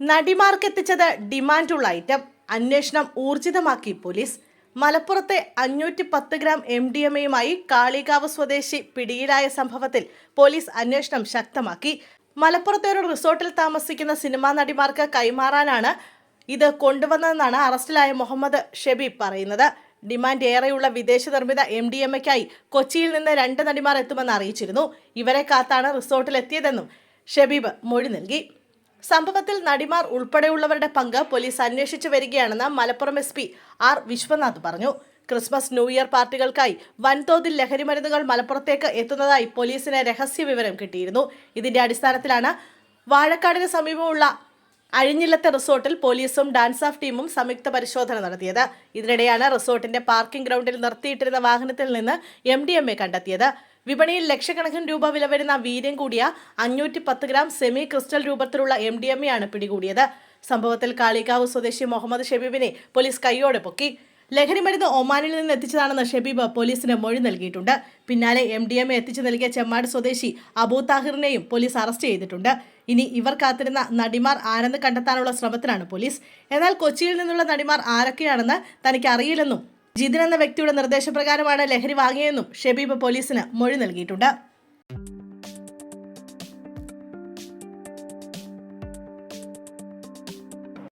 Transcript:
നടിമാർക്ക് എത്തിച്ചത് ഡിമാൻഡുള്ള ഐറ്റം. അന്വേഷണം ഊർജിതമാക്കി പോലീസ്. മലപ്പുറത്തെ 510 ഗ്രാം MDMA-യുമായി കാളികാവ് സ്വദേശി പിടിയിലായ സംഭവത്തിൽ പോലീസ് അന്വേഷണം ശക്തമാക്കി. മലപ്പുറത്തെ ഒരു റിസോർട്ടിൽ താമസിക്കുന്ന സിനിമാ നടിമാർക്ക് കൈമാറാനാണ് ഇത് കൊണ്ടുവന്നതെന്നാണ് അറസ്റ്റിലായ മുഹമ്മദ് ഷെബീബ് പറയുന്നത്. ഡിമാൻഡ് ഏറെയുള്ള വിദേശ നിർമ്മിത MDMA-യ്ക്കായി കൊച്ചിയിൽ നിന്ന് 2 നടിമാർ എത്തുമെന്ന് അറിയിച്ചിരുന്നു. ഇവരെ കാത്താണ് റിസോർട്ടിലെത്തിയതെന്നും ഷെബീബ് മൊഴി നൽകി. സംഭവത്തിൽ നടിമാർ ഉൾപ്പെടെയുള്ളവരുടെ പങ്ക് പോലീസ് അന്വേഷിച്ചു വരികയാണെന്ന് മലപ്പുറം SP R വിശ്വനാഥ് പറഞ്ഞു. ക്രിസ്മസ് ന്യൂ ഇയർ പാർട്ടികൾക്കായി വൻതോതിൽ ലഹരിമരുന്നുകൾ മലപ്പുറത്തേക്ക് എത്തുന്നതായി പോലീസിന് രഹസ്യ വിവരം കിട്ടിയിരുന്നു. ഇതിന്റെ അടിസ്ഥാനത്തിലാണ് വാഴക്കാടിന് സമീപമുള്ള അഴിഞ്ഞില്ലത്തെ റിസോർട്ടിൽ പോലീസും ഡാൻസ് ഓഫ് ടീമും സംയുക്ത പരിശോധന നടത്തിയത്. ഇതിനിടെയാണ് റിസോർട്ടിന്റെ പാർക്കിംഗ് ഗ്രൗണ്ടിൽ നിർത്തിയിട്ടിരുന്ന വാഹനത്തിൽ നിന്ന് MDMA കണ്ടെത്തിയത്. വിപണിയിൽ ലക്ഷക്കണക്കിന് രൂപ വില വരുന്ന വീര്യം കൂടിയ 510 ഗ്രാം സെമി ക്രിസ്റ്റൽ രൂപത്തിലുള്ള MDMA-യാണ് പിടികൂടിയത്. സംഭവത്തിൽ കാളികാവ് സ്വദേശി മുഹമ്മദ് ഷെബീബിനെ പോലീസ് കൈയോടെ പൊക്കി. ലഹരിമരുന്ന് ഒമാനിൽ നിന്ന് എത്തിച്ചതാണെന്ന് ഷെബീബ് പോലീസിന് മൊഴി നൽകിയിട്ടുണ്ട്. പിന്നാലെ MDMA എത്തിച്ചു നൽകിയ ചെമ്മാട് സ്വദേശി അബൂ താഹിറിനെയും പോലീസ് അറസ്റ്റ് ചെയ്തിട്ടുണ്ട്. ഇനി ഇവർ കാത്തിരുന്ന നടിമാർ ആരെന്ന് കണ്ടെത്താനുള്ള ശ്രമത്തിലാണ് പോലീസ്. എന്നാൽ കൊച്ചിയിൽ നിന്നുള്ള നടിമാർ ആരൊക്കെയാണെന്ന് തനിക്ക് അറിയില്ലെന്നും ജിതിൻ എന്ന വ്യക്തിയുടെ നിർദ്ദേശപ്രകാരമാണ് ലഹരി വാങ്ങിയതെന്നും ഷെബീബ് പോലീസിന് മൊഴി നൽകിയിട്ടുണ്ട്.